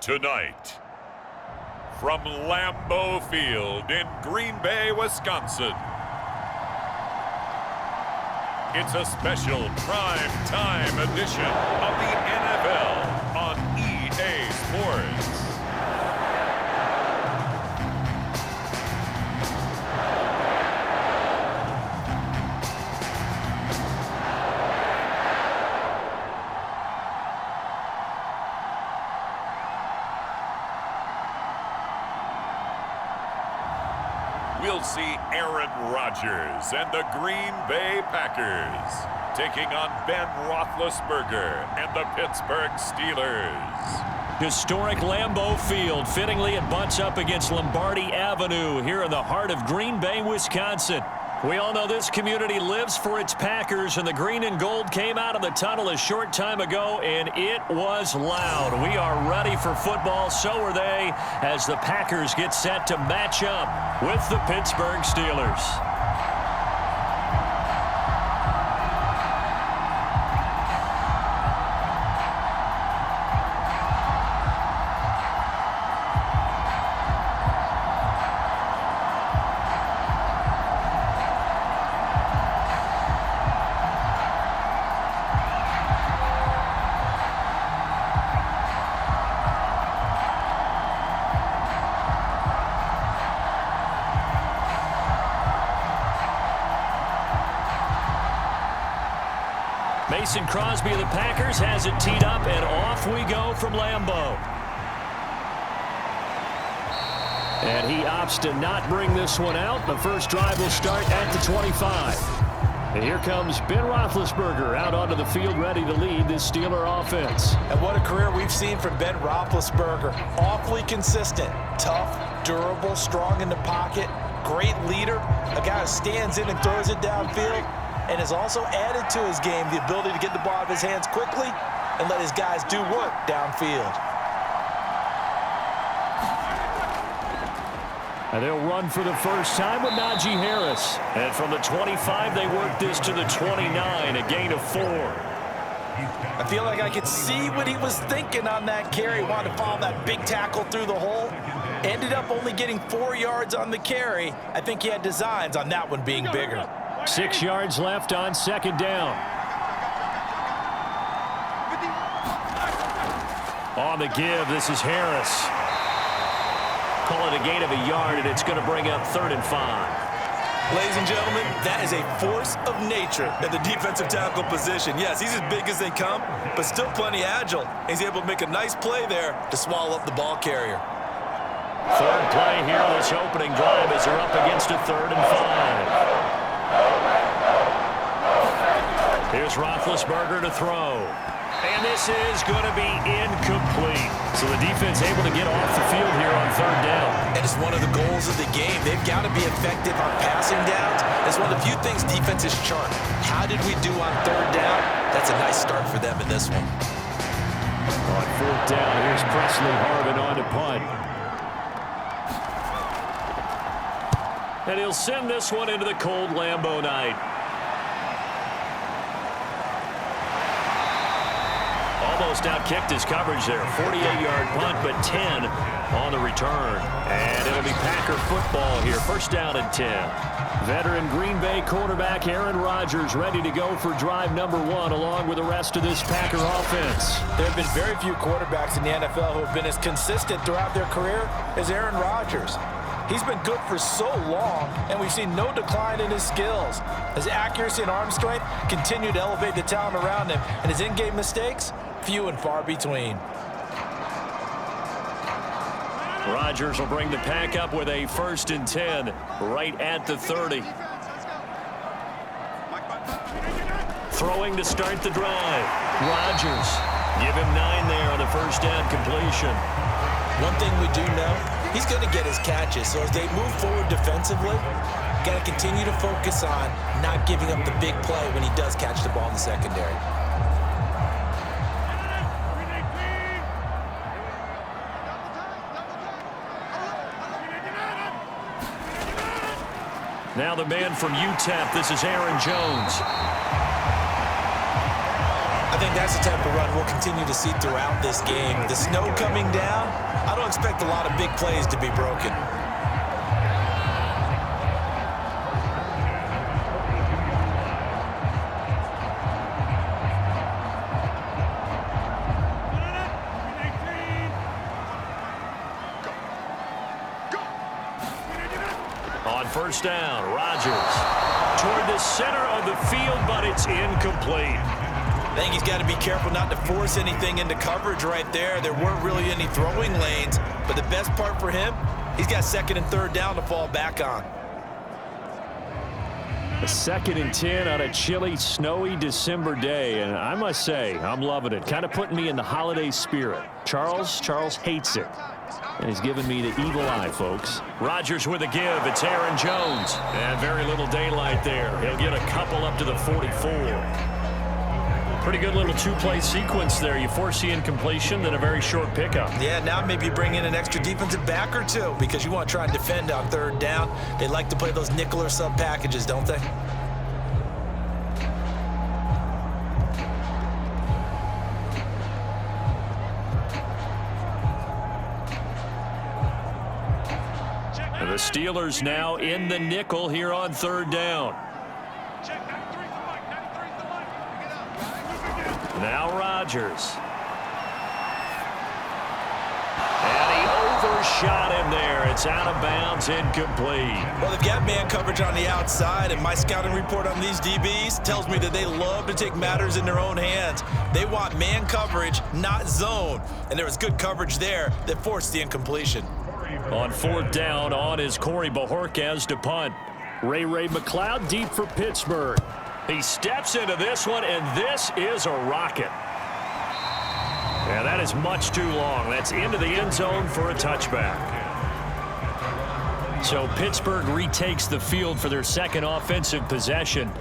Tonight, from Lambeau Field in Green Bay, Wisconsin, it's a special prime time edition of the NFL on EA Sports. We'll see Aaron Rodgers and the Green Bay Packers taking on Ben Roethlisberger and the Pittsburgh Steelers. Historic Lambeau Field. Fittingly, it butts up against Lombardi Avenue here in the heart of Green Bay, Wisconsin. We all know this community lives for its Packers, and the green and gold came out of the tunnel a short time ago, and it was loud. We are ready for football. So are they, as the Packers get set to match up with the Pittsburgh Steelers. Mason Crosby of the Packers has it teed up, and off we go from Lambeau. And he opts to not bring this one out. The first drive will start at the 25. And here comes Ben Roethlisberger out onto the field, ready to lead this Steeler offense. And what a career we've seen from Ben Roethlisberger. Awfully consistent, tough, durable, strong in the pocket, great leader, a guy who stands in and throws it downfield, and has also added to his game the ability to get the ball out of his hands quickly and let his guys do work downfield. And they'll run for the first time with Najee Harris. And from the 25, they work this to the 29, a gain of 4. I feel like I could see what he was thinking on that carry. Wanted to follow that big tackle through the hole. Ended up only getting 4 yards on the carry. I think he had designs on that one being bigger. 6 yards left on second down. On the give, this is Harris. Call it a gain of a yard, and it's going to bring up 3rd and 5. Ladies and gentlemen, that is a force of nature at the defensive tackle position. Yes, he's as big as they come, but still plenty agile. He's able to make a nice play there to swallow up the ball carrier. Third play here, this opening drive as they're up against a 3rd and 5. Here's Roethlisberger to throw. And this is going to be incomplete. So the defense able to get off the field here on 3rd down. And it's one of the goals of the game. They've got to be effective on passing downs. It's one of the few things defenses chart. How did we do on 3rd down? That's a nice start for them in this one. On 4th down, here's Presley Harvin on to punt. And he'll send this one into the cold Lambeau night. Almost out-kicked his coverage there. 48-yard punt, but 10 on the return. And it'll be Packer football here. First down and 10. Veteran Green Bay quarterback Aaron Rodgers ready to go for drive number 1 along with the rest of this Packer offense. There have been very few quarterbacks in the NFL who have been as consistent throughout their career as Aaron Rodgers. He's been good for so long, and we've seen no decline in his skills. His accuracy and arm strength continue to elevate the talent around him, and his in-game mistakes, few and far between. Rodgers will bring the pack up with a 1st and 10 right at the 30. Throwing to start the drive. Rodgers, give him 9 there on the first down completion. One thing we do know, he's going to get his catches. So as they move forward defensively, got to continue to focus on not giving up the big play when he does catch the ball in the secondary. Now the man from UTEP, this is Aaron Jones. I think that's the type of run we'll continue to see throughout this game. The snow coming down, I don't expect a lot of big plays to be broken. On first down, Rodgers toward the center of the field, but it's incomplete. I think he's got to be careful not to force anything into coverage right there. There weren't really any throwing lanes, but the best part for him, he's got second and third down to fall back on. A 2nd and 10 on a chilly, snowy December day, and I must say, I'm loving it. Kind of putting me in the holiday spirit. Charles hates it. And he's giving me the evil eye, folks. Rodgers with a give. It's Aaron Jones. And very little daylight there. He'll get a couple up to the 44. Pretty good little two-play sequence there. You force the incompletion, then a very short pickup. Yeah, now maybe you bring in an extra defensive back or two because you want to try and defend on third down. They like to play those nickel or sub packages, don't they? The Steelers now in the nickel here on third down. Now Rodgers. And he overshot him there. It's out of bounds, incomplete. Well, they've got man coverage on the outside, and my scouting report on these DBs tells me that they love to take matters in their own hands. They want man coverage, not zone. And there was good coverage there that forced the incompletion. On fourth down, on is Corey Bojorquez to punt. Ray McLeod deep for Pittsburgh. He steps into this one, and this is a rocket. Yeah, that is much too long. That's into the end zone for a touchback. So Pittsburgh retakes the field for their second offensive possession.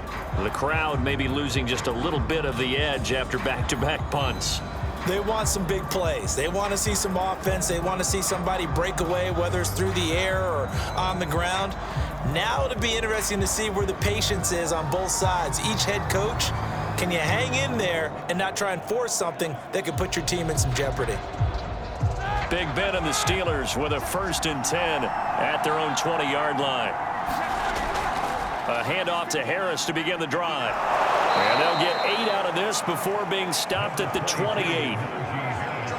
The crowd may be losing just a little bit of the edge after back-to-back punts. They want some big plays. They want to see some offense. They want to see somebody break away, whether it's through the air or on the ground. Now it'll be interesting to see where the patience is on both sides. Each head coach, can you hang in there and not try and force something that could put your team in some jeopardy? Big Ben and the Steelers with a 1st and 10 at their own 20-yard line. A handoff to Harris to begin the drive. And they'll get 8 out of this before being stopped at the 28.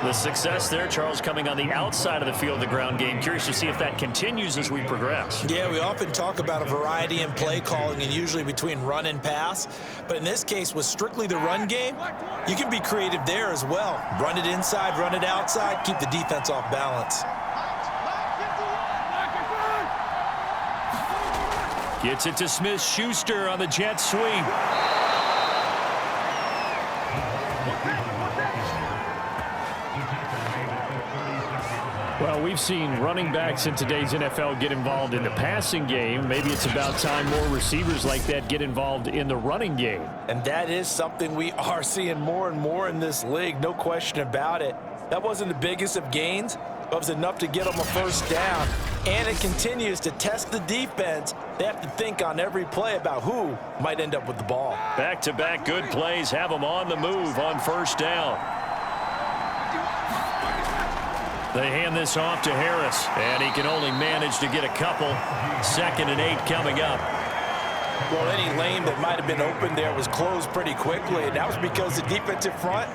The success there, Charles, coming on the outside of the field, the ground game. Curious to see if that continues as we progress. Yeah, we often talk about a variety in play calling and usually between run and pass. But in this case, with strictly the run game, you can be creative there as well. Run it inside, run it outside, keep the defense off balance. Gets it to Smith-Schuster on the jet sweep. Well, we've seen running backs in today's NFL get involved in the passing game. Maybe it's about time more receivers like that get involved in the running game. And that is something we are seeing more and more in this league, no question about it. That wasn't the biggest of gains, but it was enough to get them a first down. And it continues to test the defense. They have to think on every play about who might end up with the ball. Back-to-back good plays have them on the move on first down. They hand this off to Harris, and he can only manage to get a couple. 2nd and 8 coming up. Well, any lane that might have been open there was closed pretty quickly, and that was because the defensive front,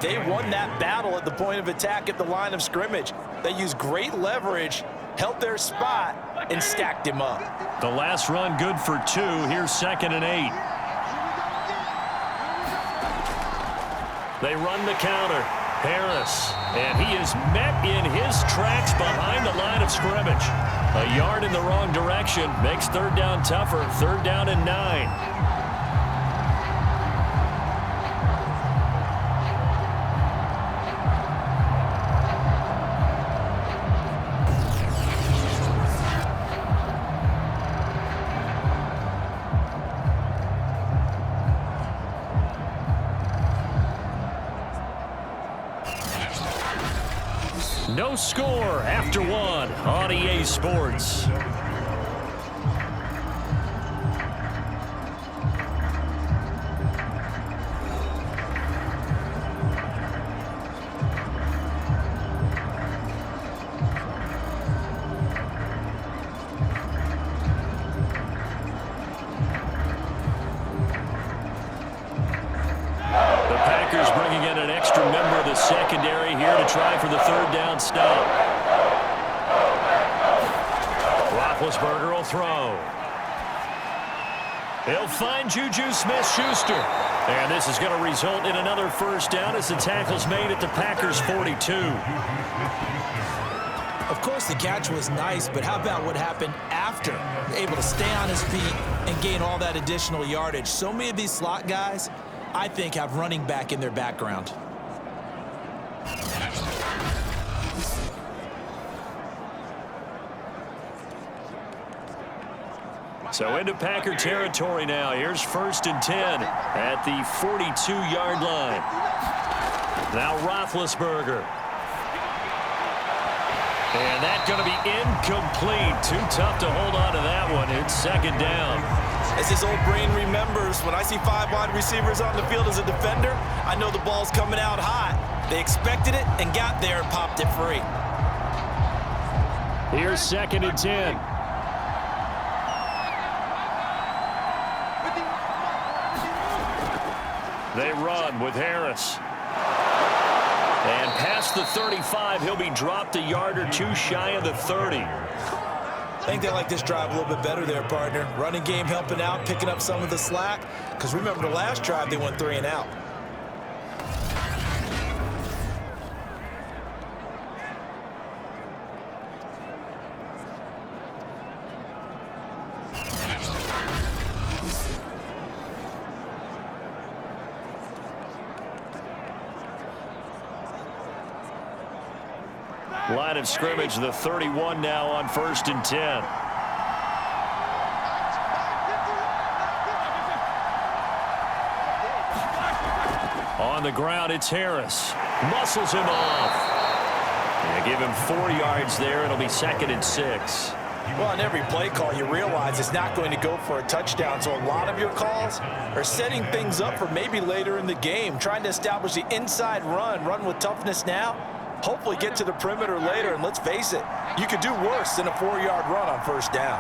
they won that battle at the point of attack at the line of scrimmage. They used great leverage, held their spot, and stacked him up. The last run good for 2. Here's 2nd and 8. They run the counter. Harris, and he is met in his tracks behind the line of scrimmage. A yard in the wrong direction makes third down tougher. 3rd down and 9. No score after 1 on EA Sports. play here to try for the third down stop. Roethlisberger will throw. He'll find Juju Smith-Schuster. And this is going to result in another first down as the tackle's made at the Packers' 42. Of course, the catch was nice, but how about what happened after? Able to stay on his feet and gain all that additional yardage. So many of these slot guys, I think, have running back in their background. So into Packer territory now. Here's 1st and 10 at the 42-yard line. Now Roethlisberger. And that's going to be incomplete. Too tough to hold on to that one. It's 2nd down. As his old brain remembers, when I see 5 wide receivers on the field as a defender, I know the ball's coming out hot. They expected it and got there and popped it free. Here's 2nd and 10. They run with Harris. And past the 35, he'll be dropped a yard or two shy of the 30. I think they like this drive a little bit better there, partner. Running game helping out, picking up some of the slack. Because remember the last drive, they went 3 and out. Line of scrimmage, the 31 now on 1st and 10. On the ground, it's Harris. Muscles him off. They give him 4 yards there. It'll be 2nd and 6. Well, on every play call, you realize it's not going to go for a touchdown. So a lot of your calls are setting things up for maybe later in the game, trying to establish the inside run with toughness now. Hopefully get to the perimeter later, and let's face it, you could do worse than a 4-yard run on 1st down.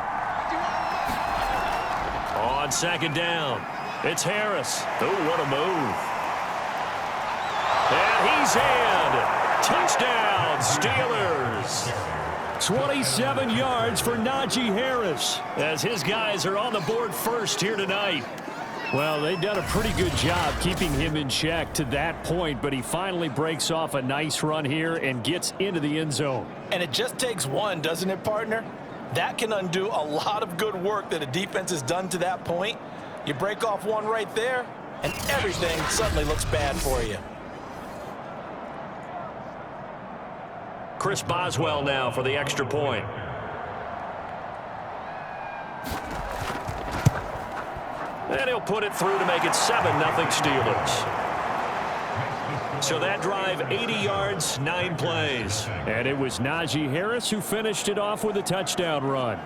On 2nd down, it's Harris. Oh, what a move. And he's in. Touchdown, Steelers. 27 yards for Najee Harris as his guys are on the board first here tonight. Well, they've done a pretty good job keeping him in check to that point, but he finally breaks off a nice run here and gets into the end zone. And it just takes one, doesn't it, partner? That can undo a lot of good work that a defense has done to that point. You break off one right there, and everything suddenly looks bad for you. Chris Boswell now for the extra point. And he'll put it through to make it 7-0 Steelers. So that drive, 80 yards, 9 plays. And it was Najee Harris who finished it off with a touchdown run.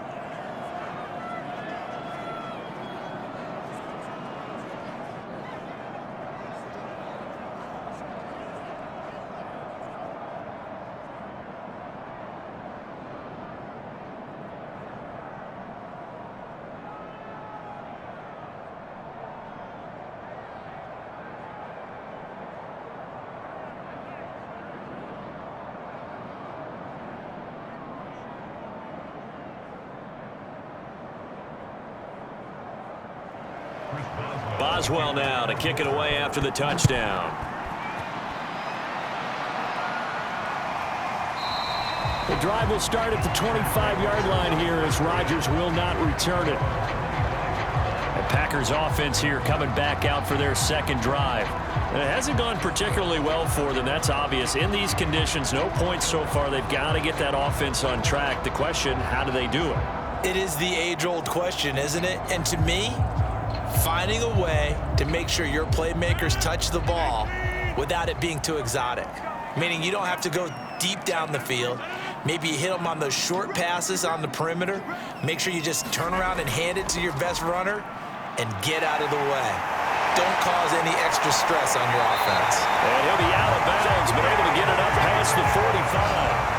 Boswell now to kick it away after the touchdown. The drive will start at the 25-yard line here as Rodgers will not return it. The Packers offense here coming back out for their 2nd drive. And it hasn't gone particularly well for them. That's obvious. In these conditions, no points so far. They've got to get that offense on track. The question, how do they do it? It is the age-old question, isn't it? And to me, finding a way to make sure your playmakers touch the ball without it being too exotic. Meaning you don't have to go deep down the field. Maybe you hit them on those short passes on the perimeter. Make sure you just turn around and hand it to your best runner and get out of the way. Don't cause any extra stress on your offense. And he'll be out of bounds, but able to get it up past the 45.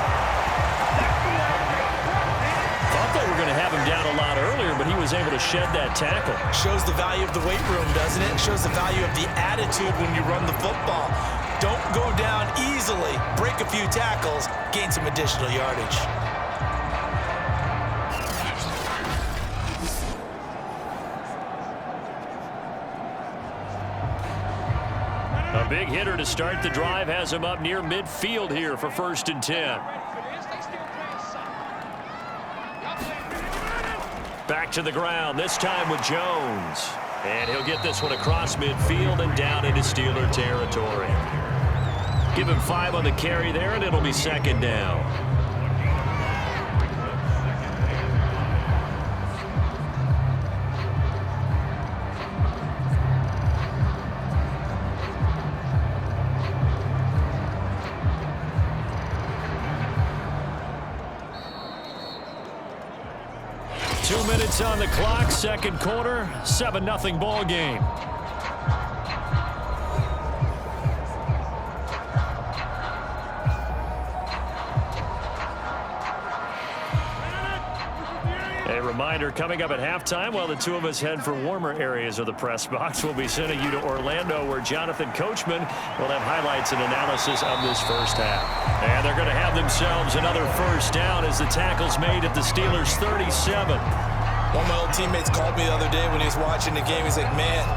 Thought they were going to have him down a lot earlier, but he was able to shed that tackle. Shows the value of the weight room, doesn't it? Shows the value of the attitude when you run the football. Don't go down easily. Break a few tackles. Gain some additional yardage. A big hitter to start the drive has him up near midfield here for 1st and 10. Back to the ground, this time with Jones. And he'll get this one across midfield and down into Steeler territory. Give him 5 on the carry there, and it'll be 2nd down. Minutes on the clock, 2nd quarter, 7-0 ball game. A reminder, coming up at halftime, while the two of us head for warmer areas of the press box, we'll be sending you to Orlando, where Jonathan Coachman will have highlights and analysis of this first half. And they're going to have themselves another 1st down as the tackle's made at the Steelers' 37. One of my old teammates called me the other day when he was watching the game. He's like, man,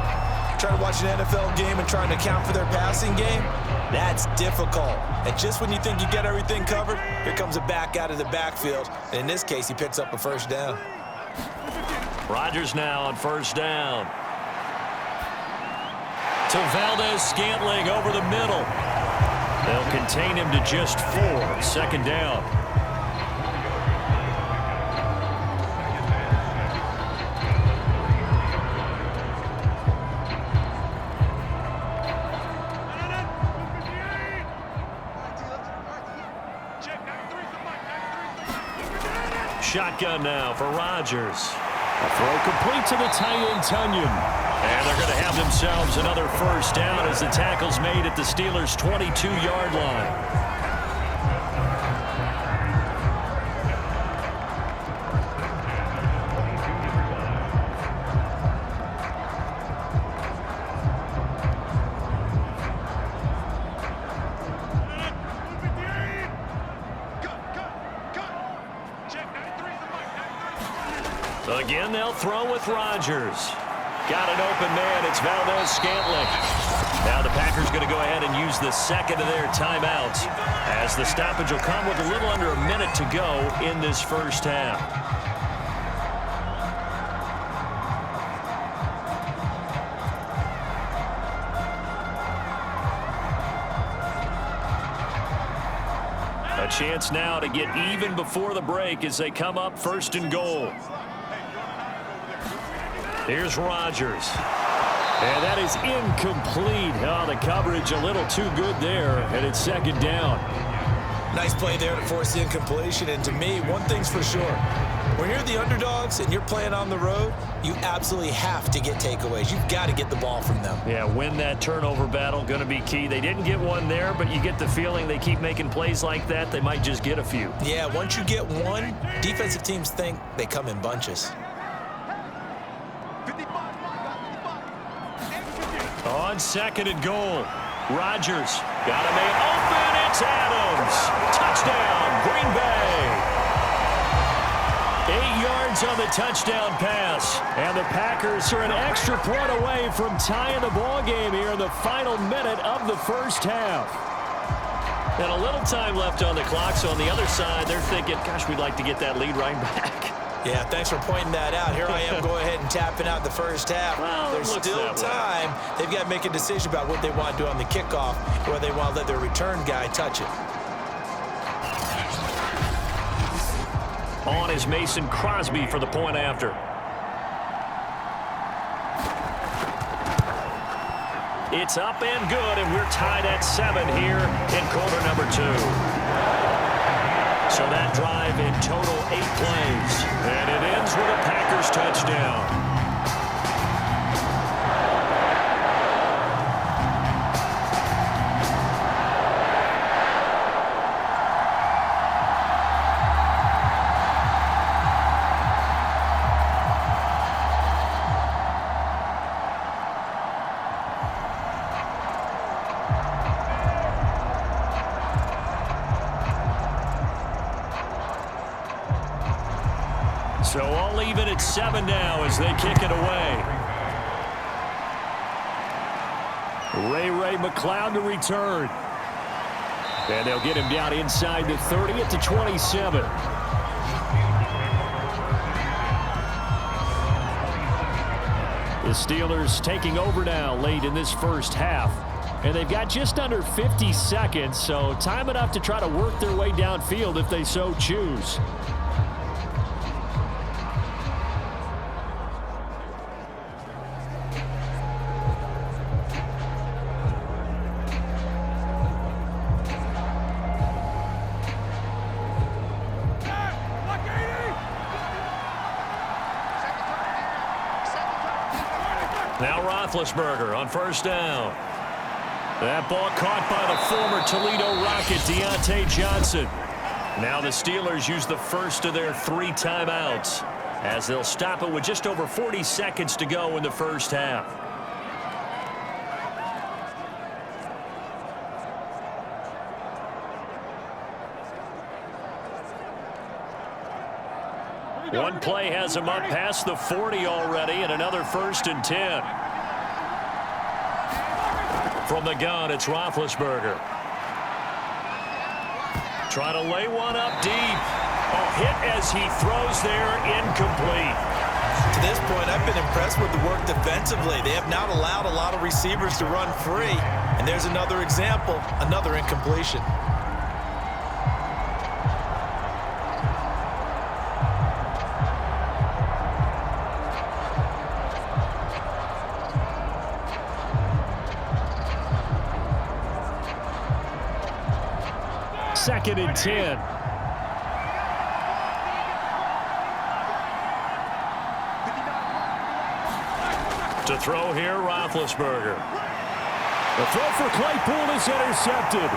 trying to watch an NFL game and trying to account for their passing game, that's difficult. And just when you think you get everything covered, here comes a back out of the backfield. And in this case, he picks up a 1st down. Rodgers now on 1st down. To Valdez-Scantling over the middle. They'll contain him to just 4. 2nd down. Shotgun now for Rodgers. A throw complete to the tight end, Tunyon. And they're going to have themselves another 1st down as the tackle's made at the Steelers' 22-yard line. Again, they'll throw with Rodgers. Got an open man. It's Valdez-Scantling. Now the Packers going to go ahead and use the 2nd of their timeouts, as the stoppage will come with a little under a minute to go in this first half. A chance now to get even before the break as they come up 1st and goal. Here's Rodgers. And that is incomplete. Oh, the coverage a little too good there, and it's 2nd down. Nice play there to force the incompletion. And to me, one thing's for sure. When you're the underdogs and you're playing on the road, you absolutely have to get takeaways. You've got to get the ball from them. Yeah, win that turnover battle, going to be key. They didn't get one there, but you get the feeling they keep making plays like that, they might just get a few. Yeah, once you get one, defensive teams think they come in bunches. On 2nd and goal, Rodgers got him open. It's Adams. Touchdown, Green Bay. 8 yards on the touchdown pass. And the Packers are an extra point away from tying the ball game here in the final minute of the first half. And a little time left on the clock, so on the other side, they're thinking, gosh, we'd like to get that lead right back. Yeah, thanks for pointing that out. Here I am, go ahead and tapping out the first half. Well, there's still time. They've got to make a decision about what they want to do on the kickoff, or they want to let their return guy touch it. On is Mason Crosby for the point after. It's up and good, and we're tied at 7 here in quarter number 2. So that drive in total 8 plays. And it ends with a Packers touchdown. So all even at 7 now as they kick it away. Ray McLeod to return. And they'll get him down inside the 30 at the 27. The Steelers taking over now late in this first half. And they've got just under 50 seconds, so time enough to try to work their way downfield if they so choose. Now Roethlisberger on first down. That ball caught by the former Toledo Rocket, Deontay Johnson. Now the Steelers use the first of their 3 timeouts as they'll stop it with just over 40 seconds to go in the first half. One play has him up past the 40 already, and another 1st and 10. From the gun, it's Roethlisberger. Trying to lay one up deep. Oh, hit as he throws there, incomplete. To this point, I've been impressed with the work defensively. They have not allowed a lot of receivers to run free. And there's another example, another incompletion. Second and 10. To throw here, Roethlisberger. The throw for Claypool is intercepted.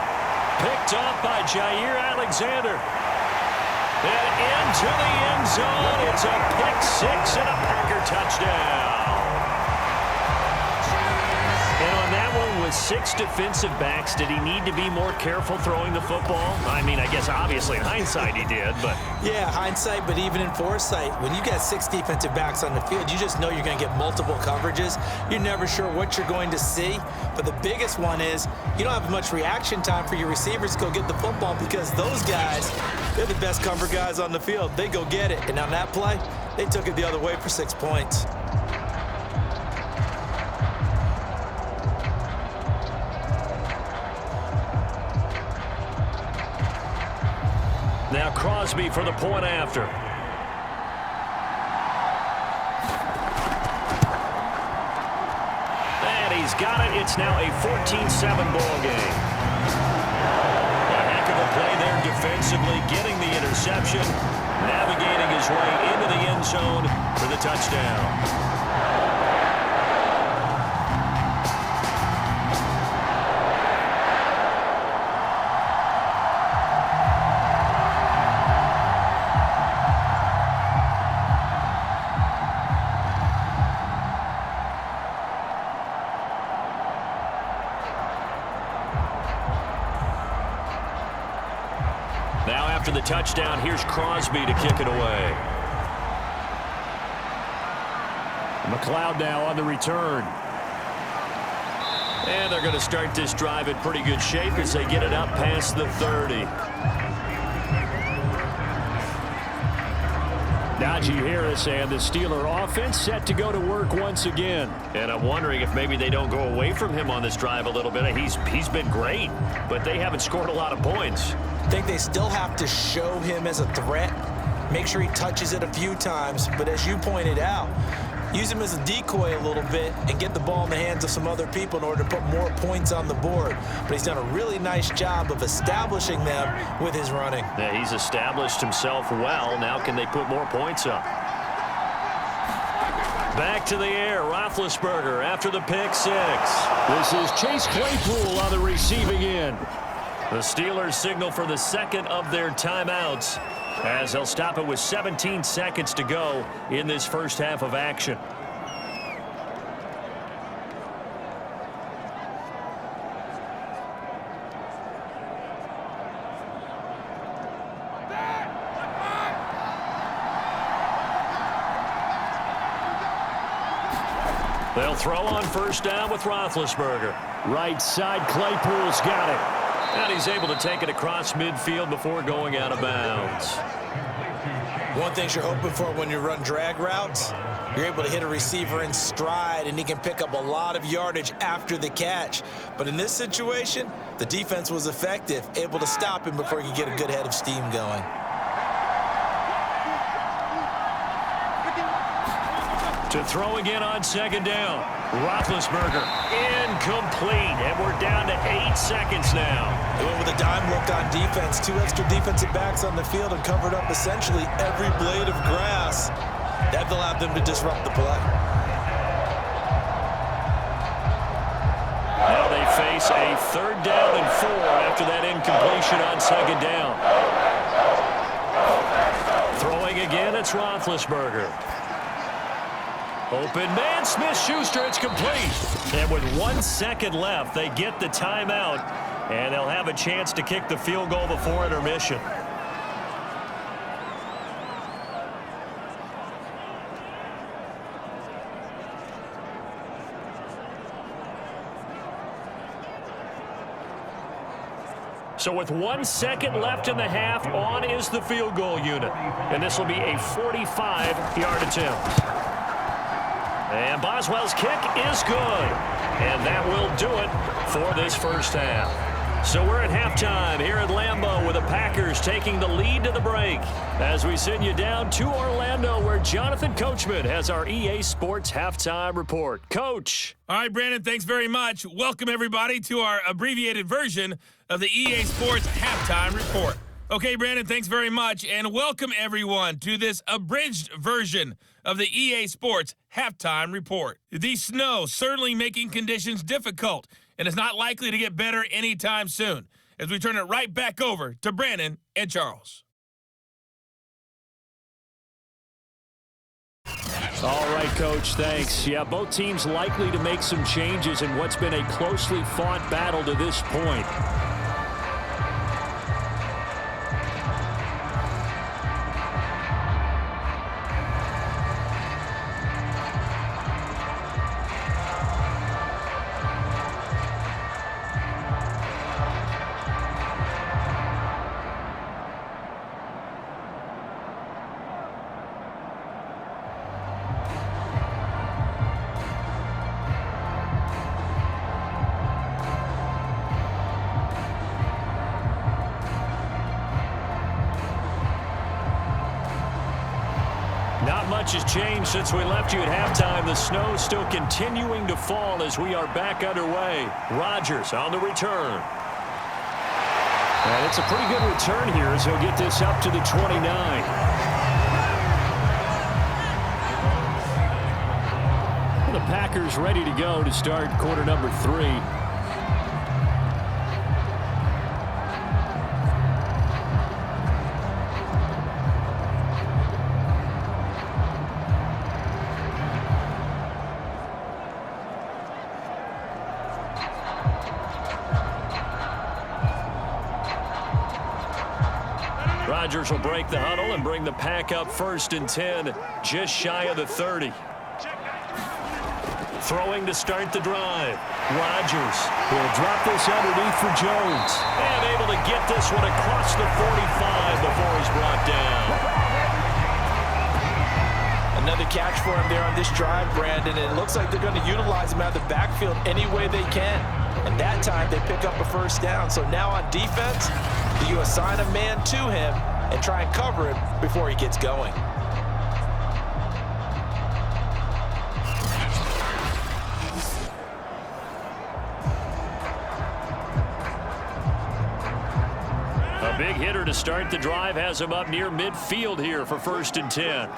Picked off by Jair Alexander. And into the end zone. It's a pick 6 and a Packer touchdown. And on that one with 6 defensive backs, did he need to be more careful throwing the football? I mean, I guess obviously in hindsight he did, but... Yeah, hindsight, but even in foresight, when you got 6 defensive backs on the field, you just know you're going to get multiple coverages. You're never sure what you're going to see. But the biggest one is you don't have much reaction time for your receivers to go get the football because those guys, they're the best cover guys on the field. They go get it. And on that play, they took it the other way for 6 points. Now Crosby for the point after. And he's got it. It's now a 14-7 ball game. A heck of a play there defensively, getting the interception, navigating his way into the end zone for the touchdown. Now after the touchdown, here's Crosby to kick it away. McLeod now on the return. And they're going to start this drive in pretty good shape as they get it up past the 30. Najee Harris and the Steeler offense set to go to work once again. And I'm wondering if maybe they don't go away from him on this drive a little bit. He's been great, but they haven't scored a lot of points. I think they still have to show him as a threat, make sure he touches it a few times, but as you pointed out, use him as a decoy a little bit and get the ball in the hands of some other people in order to put more points on the board. But he's done a really nice job of establishing them with his running. Yeah, he's established himself well. Now can they put more points up? Back to the air, Roethlisberger after the pick 6. This is Chase Claypool on the receiving end. The Steelers signal for the second of their timeouts as they'll stop it with 17 seconds to go in this first half of action. They'll throw on first down with Roethlisberger. Right side, Claypool's got it. And he's able to take it across midfield before going out of bounds. One thing you're hoping for when you run drag routes, you're able to hit a receiver in stride, and he can pick up a lot of yardage after the catch. But in this situation, the defense was effective, able to stop him before he could get a good head of steam going. To throw again on second down. Roethlisberger incomplete, and we're down to 8 seconds now. They went with a dime look on defense. 2 extra defensive backs on the field and covered up essentially every blade of grass. That allowed them to disrupt the play. Now they face a 3rd down and 4 after that incompletion on second down. Throwing again, it's Roethlisberger. Open man, Smith-Schuster, it's complete. And with 1 second left, they get the timeout, and they'll have a chance to kick the field goal before intermission. So with 1 second left in the half, on is the field goal unit. And this will be a 45-yard attempt. And Boswell's kick is good. And that will do it for this first half. So we're at halftime here at Lambeau with the Packers taking the lead to the break. As we send you down to Orlando where Jonathan Coachman has our EA Sports Halftime Report. Coach. All right, Brandon, thanks very much. Welcome, everybody, to our abbreviated version of the EA Sports Halftime Report. Okay, Brandon, thanks very much, and welcome, everyone, to this abridged version of the EA Sports Halftime Report. The snow certainly making conditions difficult, and it's not likely to get better anytime soon, as we turn it right back over to Brandon and Charles. All right, Coach, thanks. Yeah, both teams likely to make some changes in what's been a closely fought battle to this point. Not much has changed since we left you at halftime. The snow still continuing to fall as we are back underway. Rodgers on the return. And it's a pretty good return here as he'll get this up to the 29. The Packers ready to go to start quarter number 3. Rodgers will break the huddle and bring the pack up 1st and 10, just shy of the 30. Throwing to start the drive. Rodgers will drop this underneath for Jones. And able to get this one across the 45 before he's brought down. Another catch for him there on this drive, Brandon, and it looks like they're going to utilize him out of the backfield any way they can. And that time they pick up a first down. So now on defense, you assign a man to him and try and cover him before he gets going. A big hitter to start the drive has him up near midfield here for 1st and 10.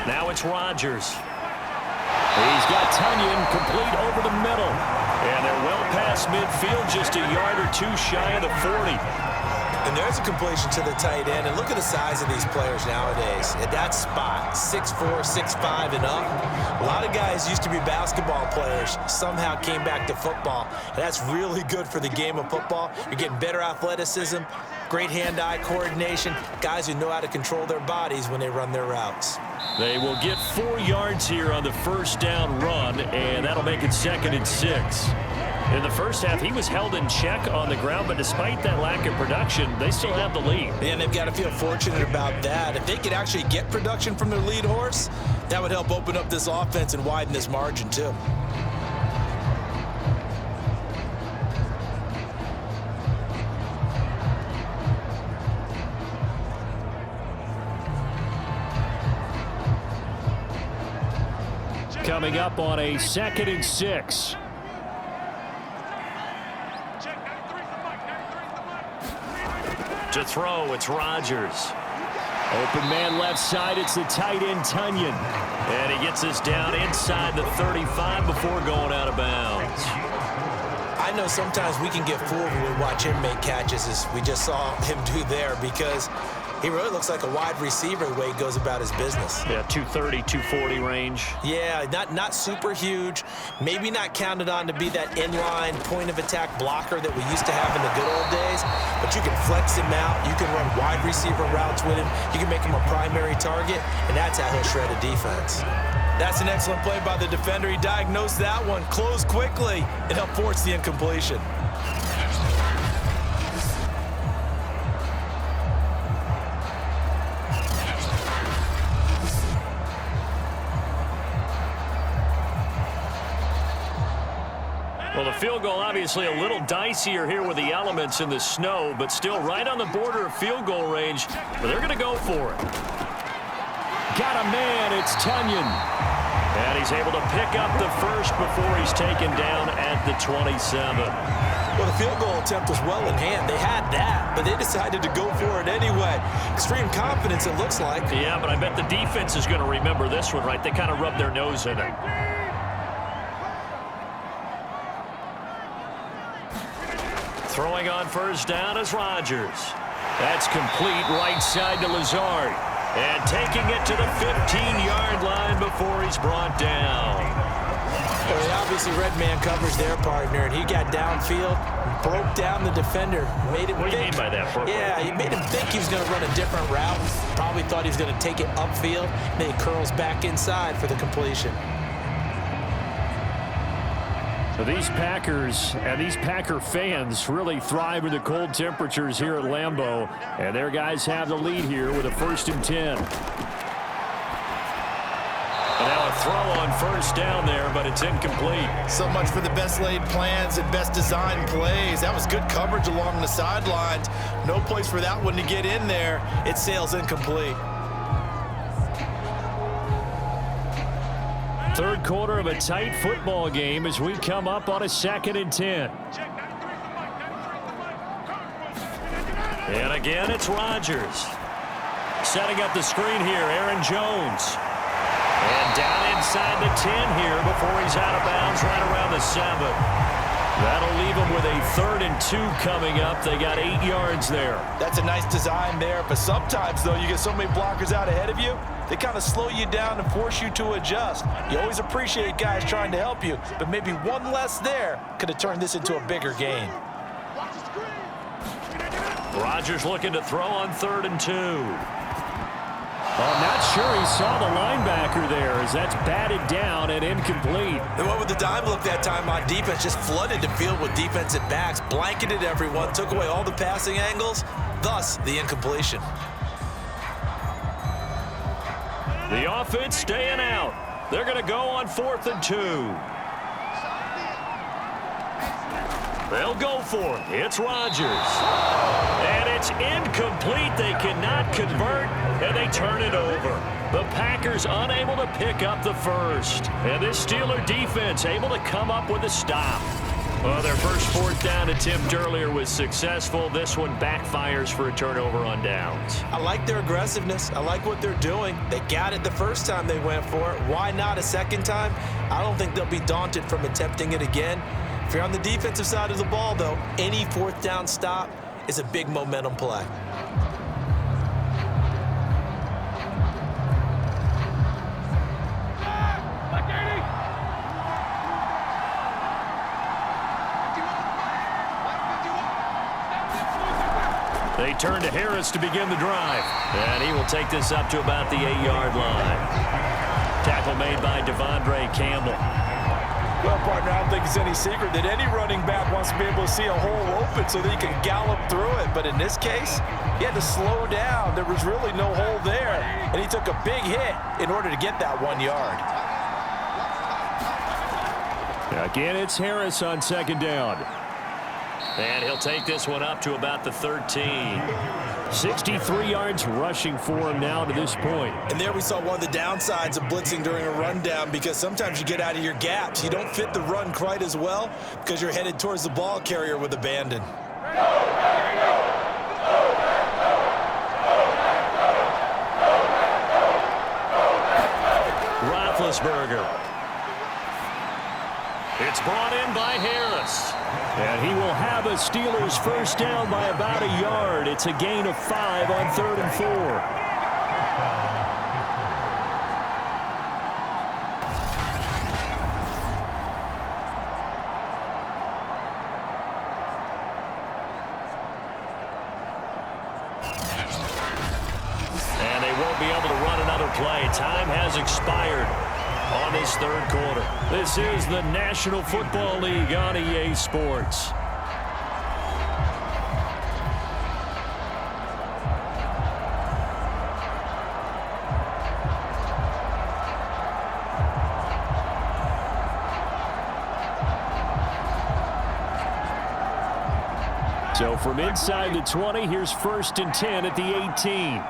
Now it's Rodgers. He's got Tunyon complete over the middle. And they're well past midfield, just a yard or two shy of the 40. And there's a completion to the tight end. And look at the size of these players nowadays. At that spot, 6'4", 6'5", and up. A lot of guys used to be basketball players, somehow came back to football. And that's really good for the game of football. You're getting better athleticism, great hand-eye coordination, guys who know how to control their bodies when they run their routes. They will get 4 yards here on the first down run, and that'll make it 2nd and 6. In the first half, he was held in check on the ground, but despite that lack of production, they still have the lead. And they've got to feel fortunate about that. If they could actually get production from their lead horse, that would help open up this offense and widen this margin, too. Coming up on a 2nd and 6. To throw, it's Rodgers. Open man left side, it's the tight end, Tunyon. And he gets us down inside the 35 before going out of bounds. I know sometimes we can get fooled when we watch him make catches, as we just saw him do there, because he really looks like a wide receiver the way he goes about his business. Yeah, 230, 240 range. Yeah, not super huge. Maybe not counted on to be that inline point-of-attack blocker that we used to have in the good old days, but you can flex him out. You can run wide receiver routes with him. You can make him a primary target, and that's how he'll shred a defense. That's an excellent play by the defender. He diagnosed that one, closed quickly, and helped force the incompletion. Well, the field goal obviously a little dicier here with the elements in the snow, but still right on the border of field goal range. But they're going to go for it. Got a man, it's Tunyon. And he's able to pick up the first before he's taken down at the 27. Well, the field goal attempt was well in hand. They had that, but they decided to go for it anyway. Extreme confidence, it looks like. Yeah, but I bet the defense is going to remember this one, right? They kind of rubbed their nose in it. Throwing on first down is Rodgers. That's complete right side to Lazard. And taking it to the 15-yard line before he's brought down. Well, they obviously read man coverage their partner, and he got downfield, broke down the defender, made him What do you mean by that, Brooke? Yeah, he made him think he was going to run a different route. Probably thought he was going to take it upfield. Then he curls back inside for the completion. So these Packers and these Packer fans really thrive in the cold temperatures here at Lambeau. And their guys have the lead here with a 1st and 10. And now a throw on first down there, but it's incomplete. So much for the best laid plans and best designed plays. That was good coverage along the sidelines. No place for that one to get in there. It sails incomplete. Third quarter of a tight football game as we come up on a 2nd and 10. And again, it's Rodgers. Setting up the screen here, Aaron Jones. And down inside the 10 here before he's out of bounds right around the 7. That'll leave them with a 3rd and 2 coming up. They got 8 yards there. That's a nice design there, but sometimes, though, you get so many blockers out ahead of you, they kind of slow you down and force you to adjust. You always appreciate guys trying to help you, but maybe one less there could have turned this into a bigger gain. Rodgers looking to throw on 3rd and 2. I'm not sure he saw the linebacker there as that's batted down and incomplete. They went with the dime look that time on defense, just flooded the field with defensive backs, blanketed everyone, took away all the passing angles, thus the incompletion. The offense staying out. They're going to go on 4th and 2. They'll go for it. It's Rodgers. And it's incomplete. They cannot convert, and they turn it over. The Packers unable to pick up the first. And this Steeler defense able to come up with a stop. Well, their first 4th down attempt earlier was successful. This one backfires for a turnover on downs. I like their aggressiveness. I like what they're doing. They got it the first time they went for it. Why not a second time? I don't think they'll be daunted from attempting it again. If you're on the defensive side of the ball, though, any 4th down stop is a big momentum play. They turn to Harris to begin the drive. And he will take this up to about the 8-yard line. Tackle made by Devondre Campbell. Well, partner, I don't think it's any secret that any running back wants to be able to see a hole open so that he can gallop through it. But in this case, he had to slow down. There was really no hole there. And he took a big hit in order to get that 1 yard. Again, it's Harris on second down. And he'll take this one up to about the 13. 63 yards rushing for him now to this point. And there we saw one of the downsides of blitzing during a rundown, because sometimes you get out of your gaps. You don't fit the run quite as well because you're headed towards the ball carrier with abandon. Roethlisberger. It's brought in by Harris. And he will have a Steelers first down by about a yard. It's a gain of 5 on 3rd and 4. And they won't be able to run another play. Time has expired on this third quarter. This is the National Football League on EA Sports. So from inside the 20, here's 1st and 10 at the 18.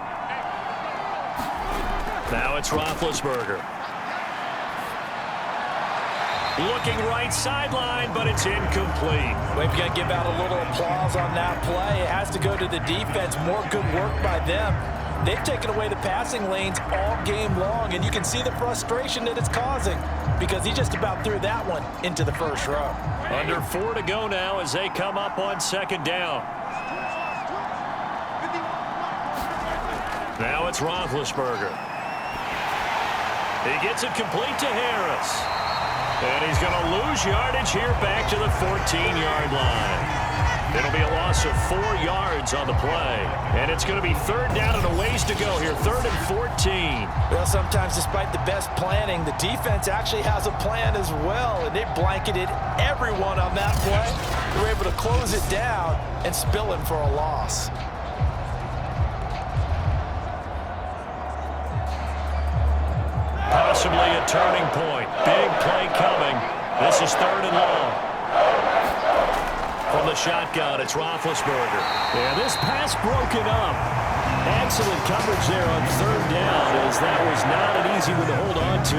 Now it's Roethlisberger. Looking right sideline, but it's incomplete. We've got to give out a little applause on that play. It has to go to the defense. More good work by them. They've taken away the passing lanes all game long, and you can see the frustration that it's causing because he just about threw that one into the first row. Under 4 to go now as they come up on second down. Now it's Roethlisberger. He gets it complete to Harris. And he's going to lose yardage here back to the 14-yard line. It'll be a loss of 4 yards on the play. And it's going to be 3rd down and a ways to go here, 3rd and 14. Well, sometimes despite the best planning, the defense actually has a plan as well, and they blanketed everyone on that play. They were able to close it down and spill it for a loss. Possibly a turning point. Big play coming. This is 3rd and long. From the shotgun, it's Roethlisberger. Yeah, this pass broken up. Excellent coverage there on 3rd down, as that was not an easy one to hold on to.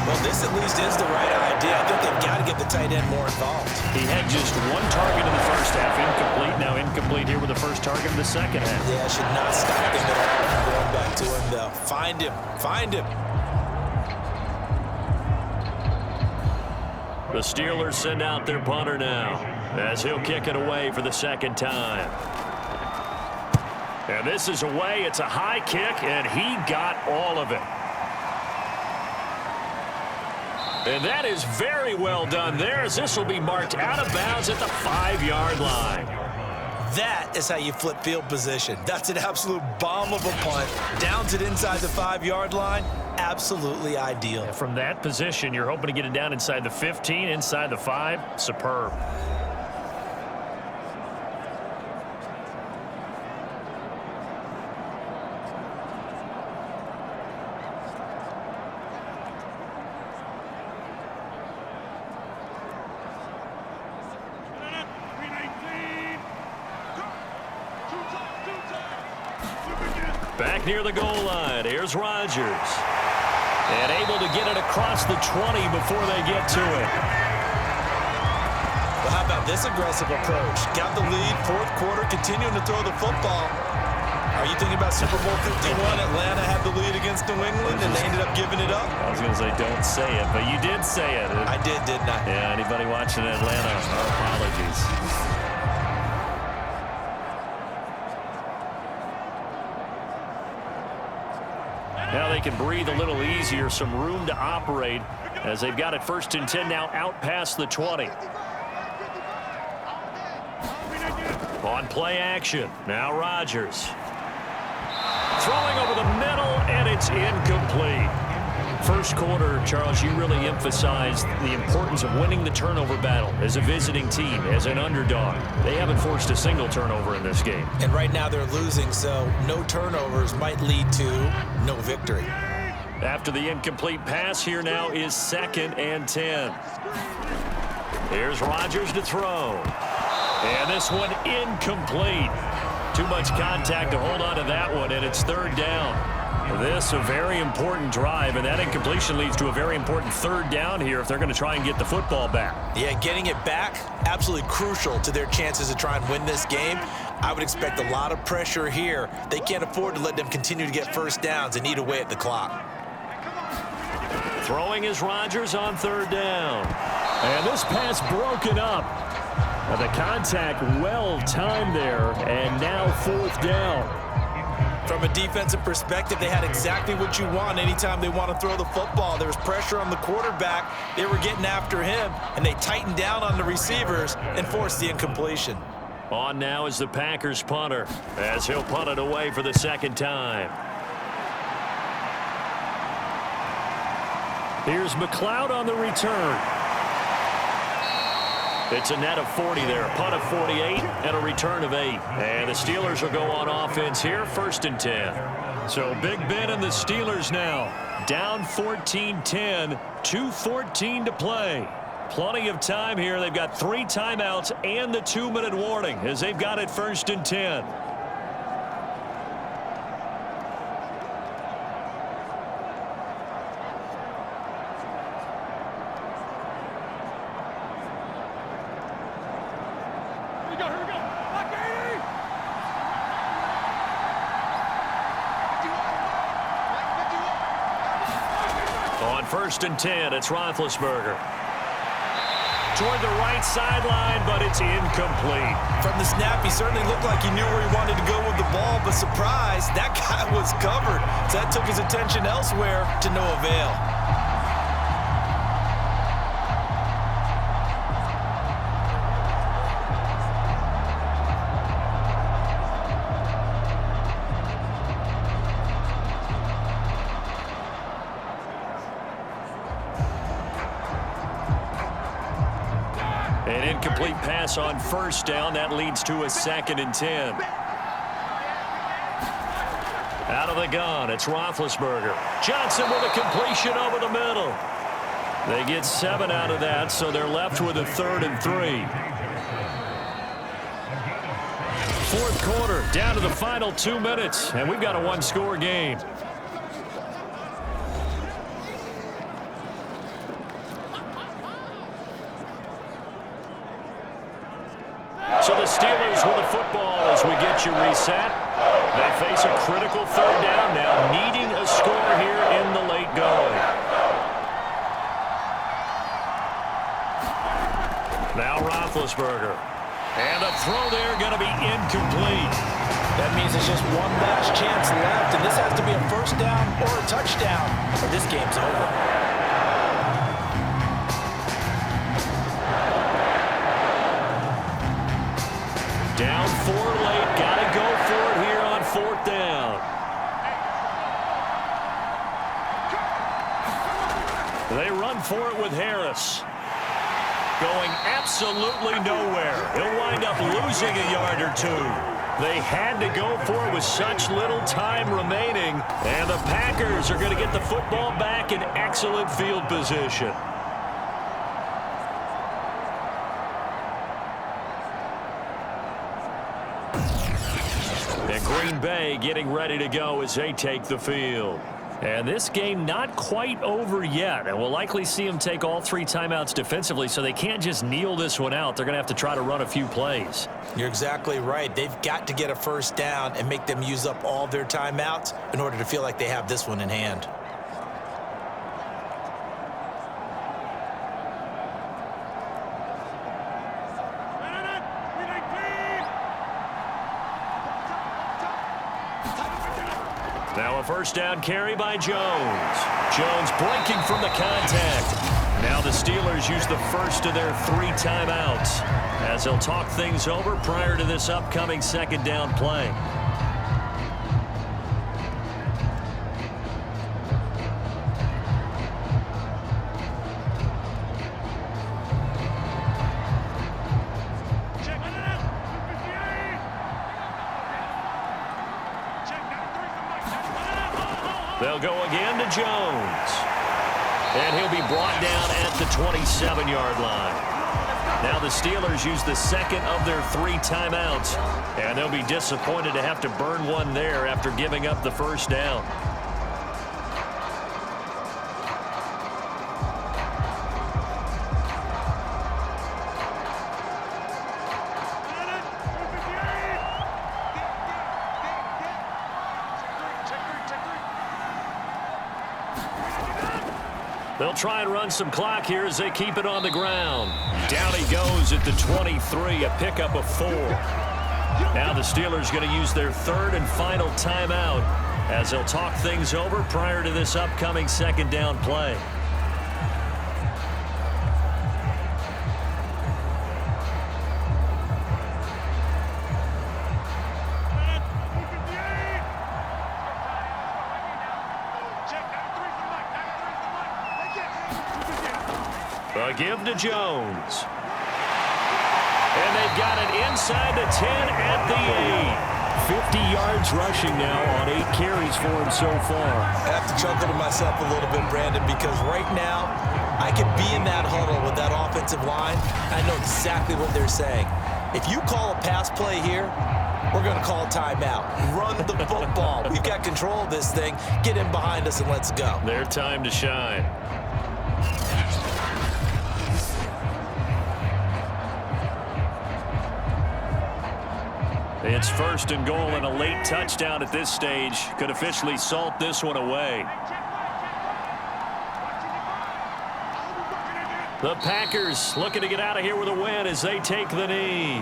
Well, this at least is the right idea. I think they've got to get the tight end more involved. He had just 1 target in the first half. Incomplete. Now incomplete here with the first target in the second half. Yeah, should not stop them at all from going back to him, though. Find him. Find him. The Steelers send out their punter now as he'll kick it away for the second time. And this is away. It's a high kick, and he got all of it. And that is very well done there, as this will be marked out of bounds at the 5-yard line. That is how you flip field position. That's an absolute bomb of a punt. Downs it inside the 5-yard line. Absolutely ideal. From that position, you're hoping to get it down inside the 15, inside the 5. Superb. Back near the goal line, here's Rodgers. And able to get it across the 20 before they get to it. Well, how about this aggressive approach? Got the lead, 4th quarter, continuing to throw the football. Are you thinking about Super Bowl 51? Atlanta had the lead against New England, and they ended up giving it up? I was going to say, don't say it, but you did say it. I did, didn't I? Yeah, anybody watching Atlanta, our apologies. Now they can breathe a little easier, some room to operate as they've got it 1st and 10 now out past the 20. On play action, now Rodgers. Throwing over the middle, and it's incomplete. First quarter, Charles, you really emphasized the importance of winning the turnover battle as a visiting team, as an underdog. They haven't forced a single turnover in this game. And right now they're losing, so no turnovers might lead to no victory. After the incomplete pass, here now is 2nd and 10. Here's Rodgers to throw. And this one incomplete. Too much contact to hold on to that one, and it's 3rd down. This a very important drive, and that incompletion leads to a very important 3rd down here if they're going to try and get the football back. Yeah, getting it back, absolutely crucial to their chances to try and win this game. I would expect a lot of pressure here. They can't afford to let them continue to get 1st downs and eat away at the clock. Throwing is Rodgers on 3rd down. And this pass broken up. The contact well timed there, and now 4th down. From a defensive perspective, they had exactly what you want anytime they want to throw the football. There was pressure on the quarterback. They were getting after him, and they tightened down on the receivers and forced the incompletion. On now is the Packers punter, as he'll punt it away for the 2nd time. Here's McLeod on the return. It's a net of 40 there, punt of 48, and a return of 8. And the Steelers will go on offense here, 1st and 10. So Big Ben and the Steelers now down 14-10, 2:14 to play. Plenty of time here. They've got 3 timeouts and the 2-minute warning as they've got it 1st and 10. On 1st and 10, it's Roethlisberger. Toward the right sideline, but it's incomplete. From the snap, he certainly looked like he knew where he wanted to go with the ball, but surprise, that guy was covered. So that took his attention elsewhere to no avail. An incomplete pass on 1st down. That leads to a 2nd and 10. Out of the gun, it's Roethlisberger. Johnson with a completion over the middle. They get 7 out of that, so they're left with a 3rd and 3. 4th quarter, down to the final 2 minutes, and we've got a 1-score game. So the Steelers with the football as we get you reset. They face a critical 3rd down now, needing a score here in the late going. Now Roethlisberger. And the throw there going to be incomplete. That means there's just one last chance left, and this has to be a 1st down or a touchdown, or this game's over. Down 4 late. Got to go for it here on 4th down. They run for it with Harris. Going absolutely nowhere. He'll wind up losing a yard or 2. They had to go for it with such little time remaining. And the Packers are going to get the football back in excellent field position. And Green Bay getting ready to go as they take the field. And this game not quite over yet. And we'll likely see them take all 3 timeouts defensively, so they can't just kneel this one out. They're going to have to try to run a few plays. You're exactly right. They've got to get a 1st down and make them use up all their timeouts in order to feel like they have this one in hand. Now a first down carry by Jones. Jones breaking from the contact. Now the Steelers use the first of their 3 timeouts as they'll talk things over prior to this upcoming second down play. They'll go again to Jones. And he'll be brought down at the 27-yard line. Now the Steelers use the second of their 3 timeouts. And they'll be disappointed to have to burn one there after giving up the first down. They'll try and run some clock here as they keep it on the ground. Down he goes at the 23, a pickup of 4. Now the Steelers going to use their 3rd and final timeout as they'll talk things over prior to this upcoming second down play. A give to Jones. And they've got it inside the 10 at the 8. 50 yards rushing now on 8 carries for him so far. I have to chuckle to myself a little bit, Brandon, because right now I could be in that huddle with that offensive line. I know exactly what they're saying. If you call a pass play here, we're going to call a timeout. Run the football. We've got control of this thing. Get in behind us and let's go. Their time to shine. It's 1st and goal, and a late touchdown at this stage could officially salt this one away. The Packers looking to get out of here with a win as they take the knee.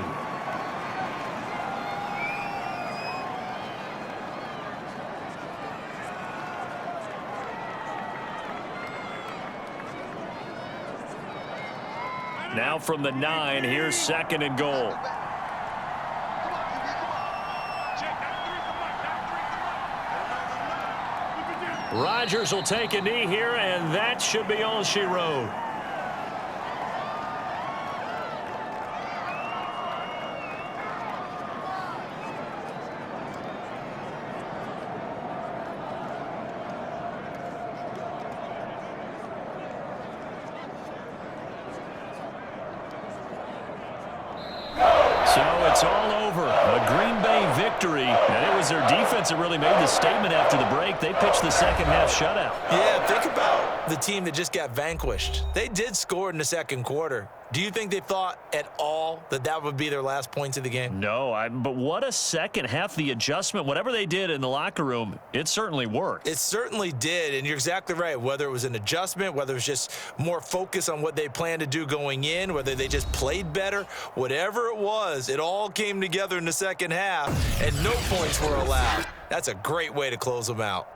Now from the 9, here's 2nd and goal. Rodgers will take a knee here, and that should be all she wrote. So it's all over. A Green Bay victory. And it was their defense that really made the statement after the break. They pitched the second half shutout. Yeah, think about the team that just got vanquished. They did score in the second quarter. Do you think they thought at all that that would be their last points of the game? No, but what a second half. The adjustment, whatever they did in the locker room, it certainly worked. It certainly did, and you're exactly right. Whether it was an adjustment, whether it was just more focus on what they planned to do going in, whether they just played better, whatever it was, it all came together in the second half, and no points were allowed. That's a great way to close them out.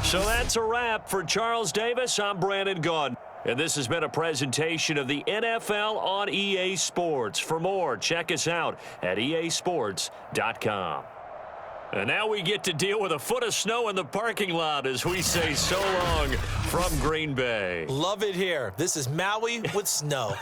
So that's a wrap for Charles Davis. I'm Brandon Gaudin. And this has been a presentation of the NFL on EA Sports. For more, check us out at easports.com. And now we get to deal with a foot of snow in the parking lot as we say so long from Green Bay. Love it here. This is Maui with snow.